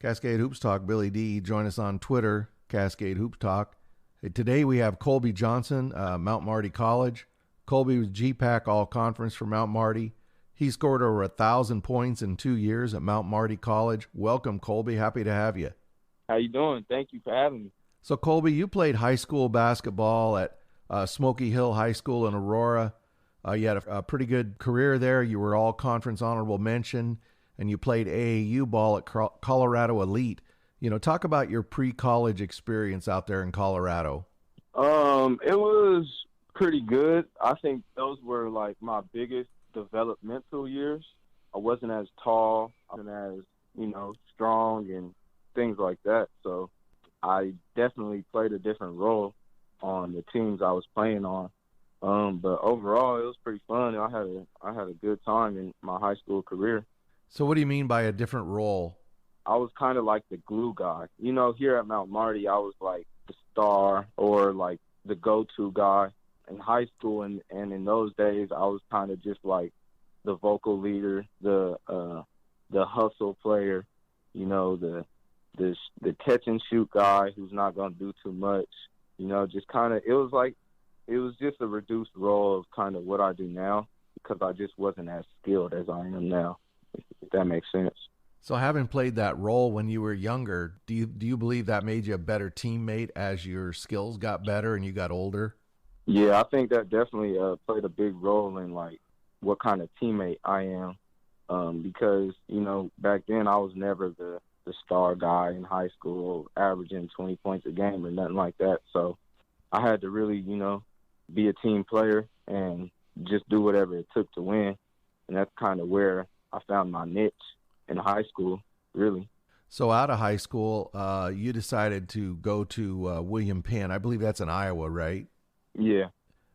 Cascade Hoops Talk, Billy D. Join us on Twitter, Cascade Hoops Talk. Hey, today we have Colby Johnson, Mount Marty College. Colby was GPAC All-Conference for Mount Marty. He scored over 1,000 points in 2 years at Mount Marty College. Welcome, Colby. Happy to have you. How you doing? Thank you for having me. So, Colby, you played high school basketball at Smoky Hill High School in Aurora. You had a pretty good career there. You were All-Conference honorable mention, and you played AAU ball at Colorado Elite. Talk about your pre-college experience out there in Colorado. It was pretty good. I think those were like my biggest developmental years. I wasn't as tall, I wasn't as, strong and things like that. So I definitely played a different role on the teams I was playing on. But overall, it was pretty fun. I had a good time in my high school career. So what do you mean by a different role? I was kind of like the glue guy. Here at Mount Marty, I was like the star or like the go-to guy. In high school and in those days, I was kind of just like the vocal leader, the hustle player, the catch and shoot guy who's not going to do too much. Just kind of, it was just a reduced role of kind of what I do now because I just wasn't as skilled as I am now, if that makes sense. So having played that role when you were younger, do you believe that made you a better teammate as your skills got better and you got older? Yeah, I think that definitely played a big role in like what kind of teammate I am, because back then I was never the star guy in high school, averaging 20 points a game or nothing like that. So I had to really be a team player and just do whatever it took to win, and that's kind of where I found my niche in high school, really. So out of high school, you decided to go to William Penn. I believe that's in Iowa, right? Yeah.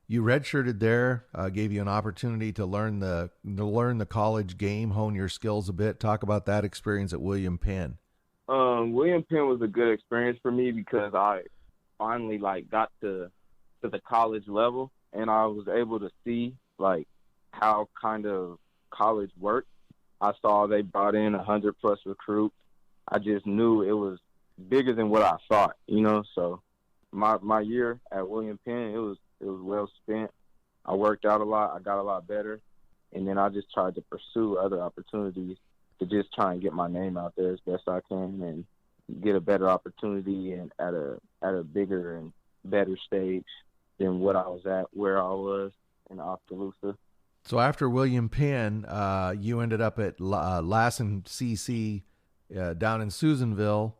You redshirted there, gave you an opportunity to learn the college game, hone your skills a bit. Talk about that experience at William Penn. William Penn was a good experience for me because I finally got to the college level, and I was able to see how kind of college worked. I saw they brought in 100+ recruits. I just knew it was bigger than what I thought, So my year at William Penn, it was well spent. I worked out a lot. I got a lot better. And then I just tried to pursue other opportunities to just try and get my name out there as best I can and get a better opportunity and at a bigger and better stage than what I was at, where I was in Oskaloosa. So after William Penn, you ended up at Lassen CC down in Susanville.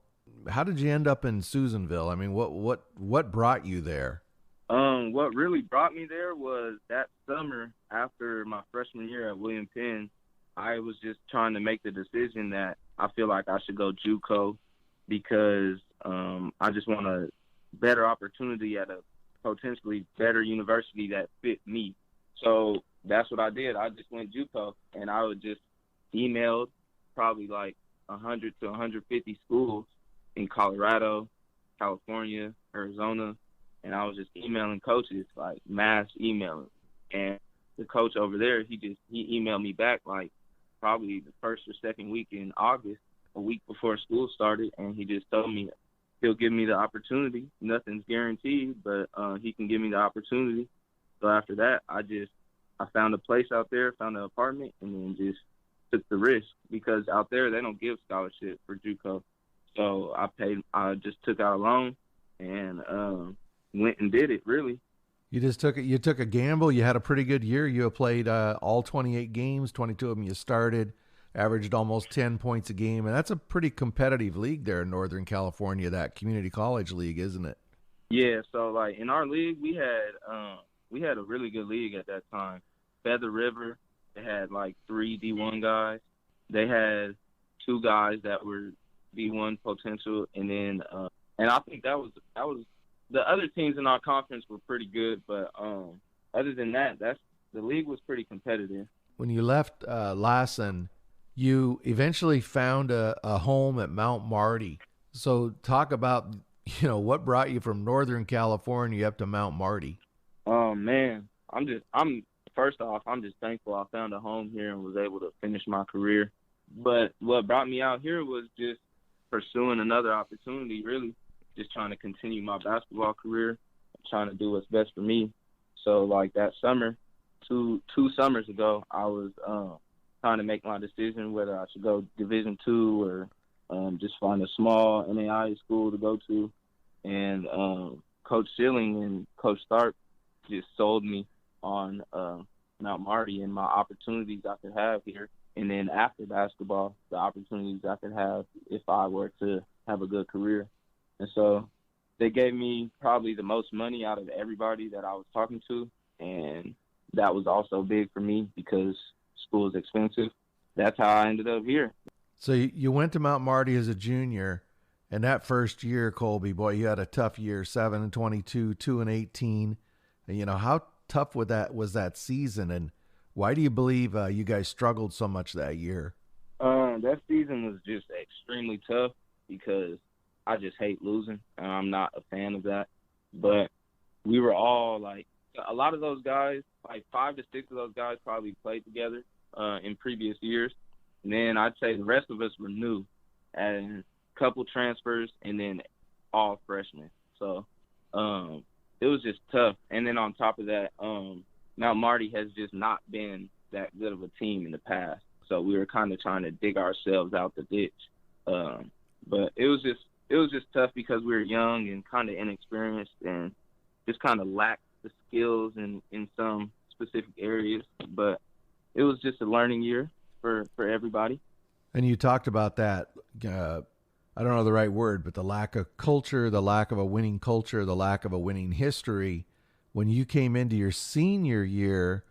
How did you end up in Susanville? I mean, what brought you there? What really brought me there was that summer after my freshman year at William Penn, I was just trying to make the decision that I feel like I should go JUCO because I just want a better opportunity at a potentially better university that fit me. So that's what I did. I just went JUCO, and I would just emailed probably 100 to 150 schools in Colorado, California, Arizona, and I was just emailing coaches, mass emailing. And the coach over there, he emailed me back probably the first or second week in August, a week before school started, and he just told me he'll give me the opportunity. Nothing's guaranteed, but he can give me the opportunity. So after that, I found a place out there, found an apartment, and then just took the risk because out there they don't give scholarship for JUCO. So I just took out a loan and went and did it, really. You just took it. You took a gamble. You had a pretty good year. You played all 28 games, 22 of them you started, averaged almost 10 points a game, and that's a pretty competitive league there in Northern California, that community college league, isn't it? Yeah, so in our league we had a really good league at that time. Feather River, they had 3 D1 guys. They had 2 guys that were D1 potential, and then and I think that was the other teams in our conference were pretty good, but other than that, the league was pretty competitive. When you left Lassen, you eventually found a home at Mount Marty. So talk about what brought you from Northern California up to Mount Marty. Oh man, first off, I'm just thankful I found a home here and was able to finish my career. But what brought me out here was just pursuing another opportunity, really, just trying to continue my basketball career, trying to do what's best for me. So, like, that summer, two summers ago, I was trying to make my decision whether I should go Division II or just find a small NAIA school to go to. And Coach Schilling and Coach Stark just sold me on Mount Marty and my opportunities I could have here. And then after basketball, the opportunities I could have if I were to have a good career. And so they gave me probably the most money out of everybody that I was talking to. And that was also big for me because school is expensive. That's how I ended up here. So you went to Mount Marty as a junior, and that first year, Colby, boy, you had a tough year, 7-22, 2-18. And, you know, how tough was that season, and why do you believe you guys struggled so much that year? That season was just extremely tough because I just hate losing, and I'm not a fan of that. But we were all, like, a lot of those guys, like 5 to 6 of those guys probably played together in previous years. And then I'd say the rest of us were new, and a couple transfers, and then all freshmen. So it was just tough. And then on top of that, Mount Marty has just not been that good of a team in the past. So we were kind of trying to dig ourselves out the ditch. But it was just tough because we were young and kind of inexperienced and just kind of lacked the skills in some specific areas. But it was just a learning year for everybody. And you talked about that, I don't know the right word, but the lack of culture, the lack of a winning culture, the lack of a winning history. When you came into your senior year,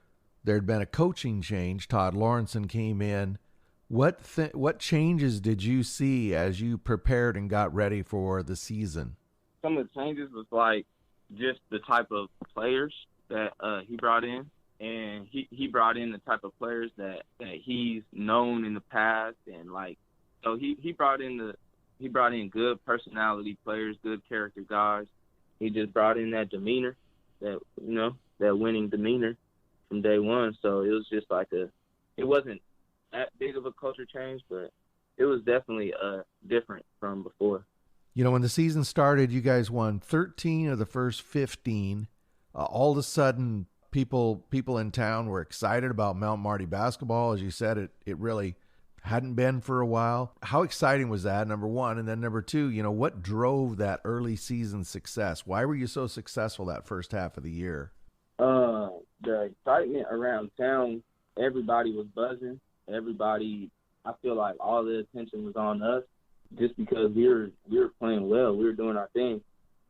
there had been a coaching change. Todd Lawrenson came in. What changes did you see as you prepared and got ready for the season? Some of the changes was like just the type of players that he brought in. And he brought in the type of players that he's known in the past, and like, so he brought in good personality players, good character guys. He just brought in that demeanor, that winning demeanor from day one. So it was just like it wasn't that big of a culture change, but it was definitely different from before. You know, when the season started, you guys won 13 of the first 15. All of a sudden, people in town were excited about Mount Marty basketball. As you said, it really hadn't been for a while. How exciting was that, number one? And then number two, you know, what drove that early season success? Why were you so successful that first half of the year? The excitement around town, everybody was buzzing. Everybody, I feel like all the attention was on us just because we were playing well. We were doing our thing.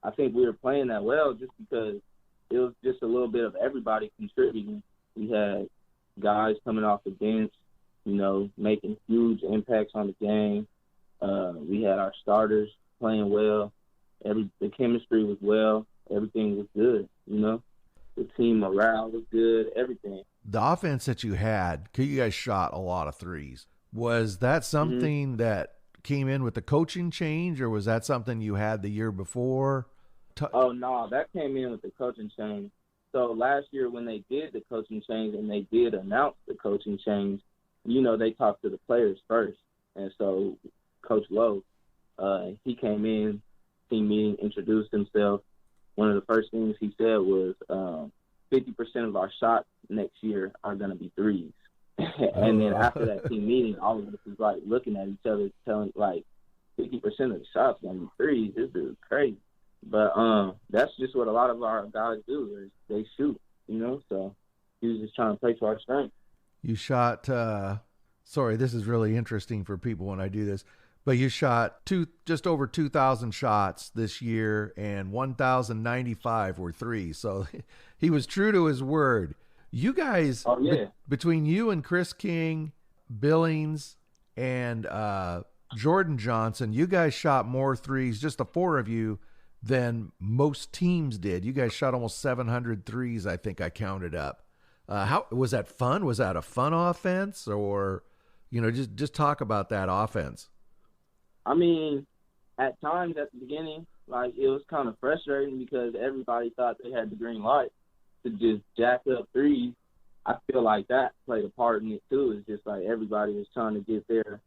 I think we were playing that well just because it was just a little bit of everybody contributing. We had guys coming off the bench, you know, making huge impacts on the game. We had our starters playing well. The chemistry was well. Everything was good, you know. The team morale was good, everything. The offense that you had, because you guys shot a lot of threes, was that something that came in with the coaching change, or was that something you had the year before? Oh, no, that came in with the coaching change. So last year when they did the coaching change and they did announce the coaching change, you know, they talked to the players first. And so Coach Lowe, he came in, team meeting, introduced himself. One of the first things he said was 50% of our shots next year are going to be threes. And then after that team meeting, all of us was like looking at each other, telling like 50% of the shots are going to be threes. This is crazy. But that's just what a lot of our guys do is they shoot, you know. So he was just trying to play to our strength. You shot, sorry, this is really interesting for people when I do this, but you shot just over 2,000 shots this year, and 1,095 were threes. So he was true to his word. You guys, between you and Chris King, Billings, and Jordan Johnson, you guys shot more threes, just the four of you, than most teams did. You guys shot almost 700 threes, I think I counted up. How was that fun? Was that a fun offense, or, you know, just talk about that offense? I mean, at times at the beginning, like, it was kind of frustrating because everybody thought they had the green light to just jack up threes. I feel like that played a part in it too. It's just like everybody was trying to get their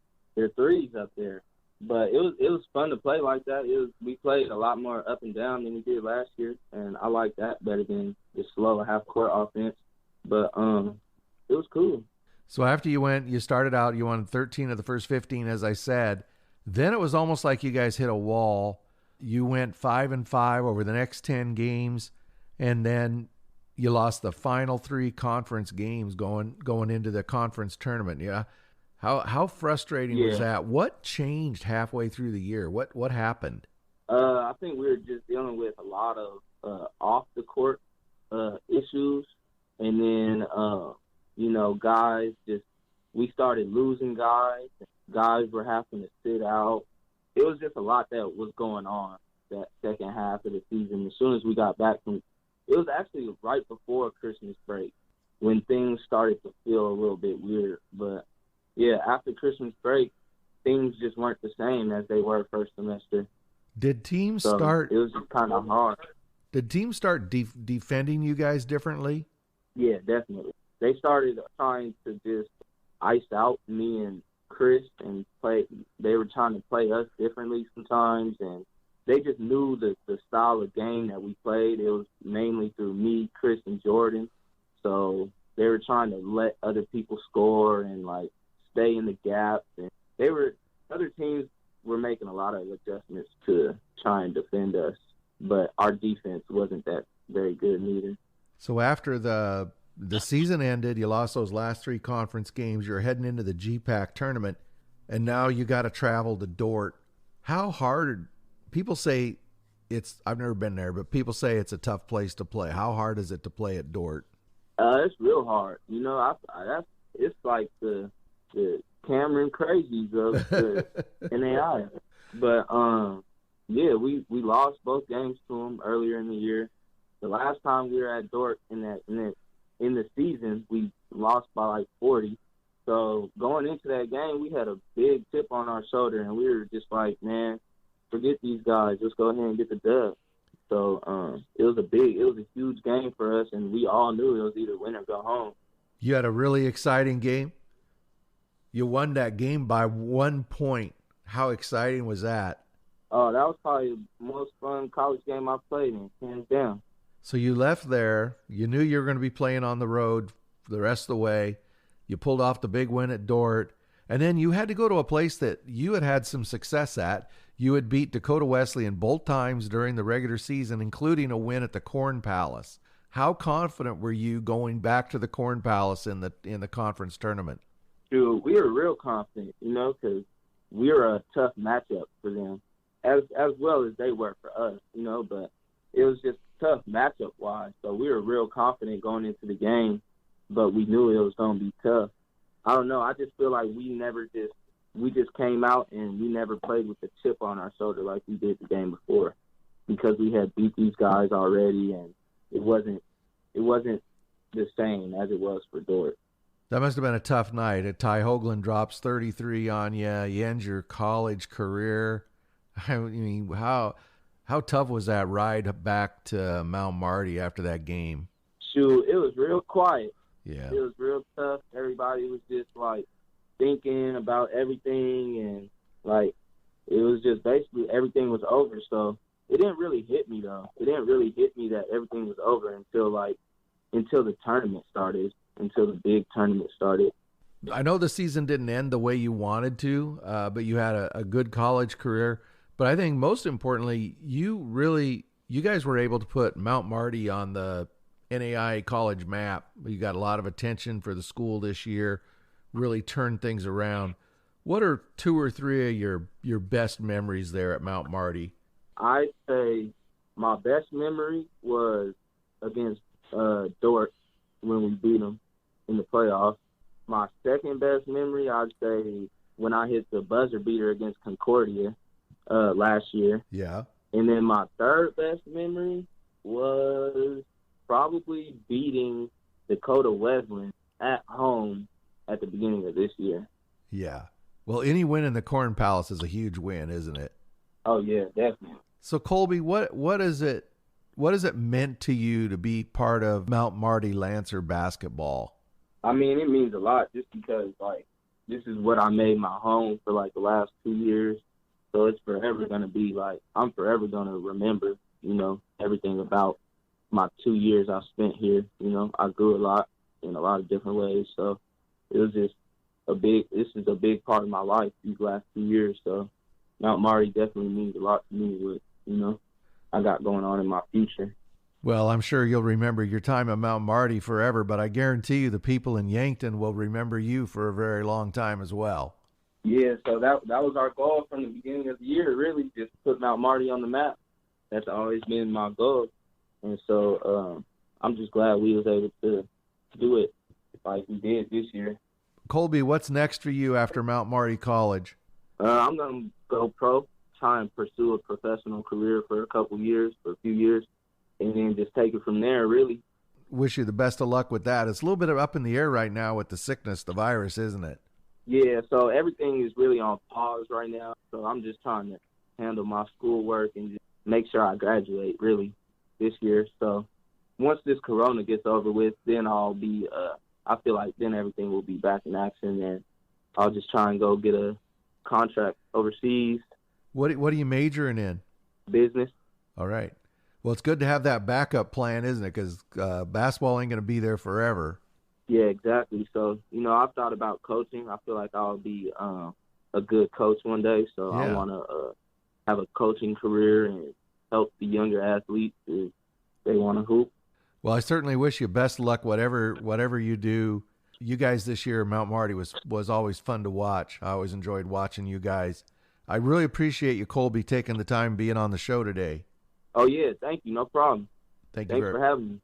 threes up there. But it was fun to play like that. We played a lot more up and down than we did last year, and I like that better than the slow half court offense. But it was cool. So after you started out, you won 13 of the first 15, as I said. Then it was almost like you guys hit a wall. You went 5-5 over the next 10 games, and then you lost the final 3 conference games going into the conference tournament. Yeah. How frustrating was that? What changed halfway through the year? What happened? I think we were just dealing with a lot of off the court issues, and then guys we started losing guys. Guys were having to sit out. It was just a lot that was going on that second half of the season. As soon as we got back it was actually right before Christmas break when things started to feel a little bit weird. But yeah, after Christmas break, things just weren't the same as they were first semester. Did teams It start? was just kind of hard. Did teams start defending you guys differently? Yeah, definitely. They started trying to just ice out me and Chris and play. They were trying to play us differently sometimes, and they just knew the style of game that we played. It was mainly through me, Chris, and Jordan. So they were trying to let other people score and stay in the gaps. And other teams were making a lot of adjustments to try and defend us, but our defense wasn't that very good either. So after the season ended, you lost those last 3 conference games. You're heading into the GPAC tournament, and now you got to travel to Dort. How hard? People say I've never been there, but people say it's a tough place to play. How hard is it to play at Dort? It's real hard. It's like the Cameron crazies of the NAI. But we lost both games to them earlier in the year. The last time we were at Dort in the season, we lost by 40. So going into that game, we had a big chip on our shoulder, and we were just like, man, forget these guys. Let's go ahead and get the dub. So it was a huge game for us, and we all knew it was either win or go home. You had a really exciting game. You won that game by 1 point. How exciting was that? Oh, that was probably the most fun college game I've played in, hands down. So you left there. You knew you were going to be playing on the road for the rest of the way. You pulled off the big win at Dort. And then you had to go to a place that you had some success at. You had beat Dakota Wesleyan both times during the regular season, including a win at the Corn Palace. How confident were you going back to the Corn Palace in the conference tournament? Dude, we were real confident, because we were a tough matchup for them, as well as they were for us, but it was just tough matchup-wise. So we were real confident going into the game, but we knew it was going to be tough. I don't know. I just feel like we just came out and we never played with the chip on our shoulder like we did the game before, because we had beat these guys already, and it wasn't the same as it was for Dort. That must have been a tough night. Ty Hoagland drops 33 on you. You end your college career. I mean, how tough was that ride back to Mount Marty after that game? Shoot, it was real quiet. Yeah. It was real tough. Everybody was just thinking about everything, and it was just basically everything was over. So it didn't really hit me though. It didn't really hit me that everything was over until the tournament started, until the big tournament started. I know the season didn't end the way you wanted to, but you had a good college career. But I think most importantly, you guys were able to put Mount Marty on the NAI college map. You got a lot of attention for the school this year, really turned things around. What are 2 or 3 of your best memories there at Mount Marty? I'd say my best memory was against Dort when we beat them in the playoffs. My second best memory, I'd say when I hit the buzzer beater against Concordia last year. Yeah. And then my third best memory was probably beating Dakota Wesleyan at home at the beginning of this year. Yeah. Well, any win in the Corn Palace is a huge win, isn't it? Oh yeah, definitely. So Colby, what is it meant to you to be part of Mount Marty Lancer basketball? I mean, it means a lot just because this is what I made my home for the last 2 years. So it's forever going to be like, I'm forever going to remember, everything about my 2 years I spent here. I grew a lot in a lot of different ways. So it was just this is a big part of my life these last 2 years. So Mount Marty definitely means a lot to me with, I got going on in my future. Well, I'm sure you'll remember your time at Mount Marty forever, but I guarantee you the people in Yankton will remember you for a very long time as well. Yeah, so that was our goal from the beginning of the year, really, just put Mount Marty on the map. That's always been my goal. And so I'm just glad we was able to do it like we did this year. Colby, what's next for you after Mount Marty College? I'm going to go pro, try and pursue a professional career for a few years, and then just take it from there, really. Wish you the best of luck with that. It's a little bit up in the air right now with the sickness, the virus, isn't it? Yeah, so everything is really on pause right now. So I'm just trying to handle my schoolwork and just make sure I graduate, really, this year. So once this corona gets over with, then I'll be I feel like then everything will be back in action, and I'll just try and go get a contract overseas. What are you majoring in? Business. All right. Well, it's good to have that backup plan, isn't it? Because basketball ain't going to be there forever. Yeah, exactly. So, I've thought about coaching. I feel like I'll be a good coach one day. So yeah. I want to have a coaching career and help the younger athletes if they want to hoop. Well, I certainly wish you best luck, whatever you do. You guys this year, Mount Marty was always fun to watch. I always enjoyed watching you guys. I really appreciate you, Colby, taking the time being on the show today. Oh, yeah. Thank you. No problem. Thanks for having me.